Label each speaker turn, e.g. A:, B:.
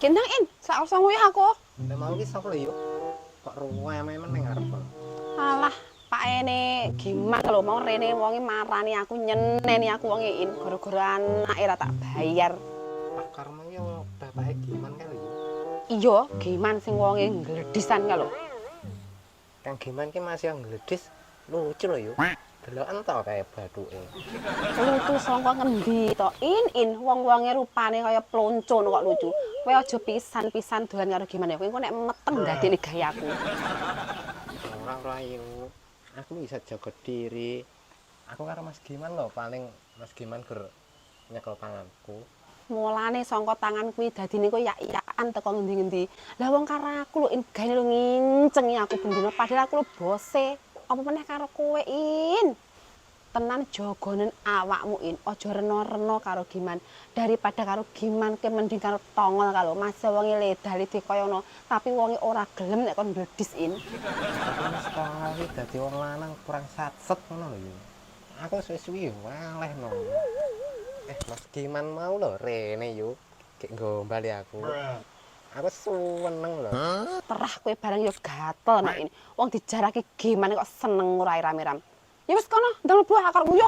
A: Gendang in, sak usah nguyuh aku.
B: Lah mau ki sapa lho yuk? Kok ruweme meneng arep.
A: Alah, Pak Ene gimana lho mau rene wonge marani aku nyeneni aku wonge in gara-gara anake ra tak bayar.
B: Pak Karmo ki bapake Giman kan lho yuk.
A: Iya, gimana sing wonge ngledisan ka lho.
B: Kang Giman ki masih yang ngledis lucu lho yuk. Deloken to kae bathuke.
A: Lucu sangka ngendi to? In wong-wonge rupane kaya ploncon kok lucu. Kowe aja pisan-pisan dolan karo gimana kowe engko nek meteng dadine gayaku.
B: Ora yuk. Aku bisa jaga diri. Aku karo Mas Giman lho paling Mas Giman ger nyekel tanganku.
A: Mulane sangka tangan kuwi dadine kowe yak-yakan teko ngendi-ngendi. Lah wong karo aku lho in gaene lho ngincengi aku bendina padahal aku lho bose. Apa meneh karo kowe in. Tenan jogonen awakmu in. Aja rena-rena karo Giman. Daripada karo Giman ke mending karo tongol kalau masa wonge ledal-ledi kaya ngono, tapi wonge ora gelem nek kon mbledis in.
B: Tapi sekolah iki dadi wong lanang kurang satset ngono lho yuk. Aku suwi-suwi waleh no. Mas Giman mau lho rene yuk. Gek gombali aku. Aku seneng lho.
A: Terah kowe barang ya gatel nek ini. Wong dijarake Giman kok seneng ora rame-rame. Ya wis kono, ndang mlebu akar nguyuh.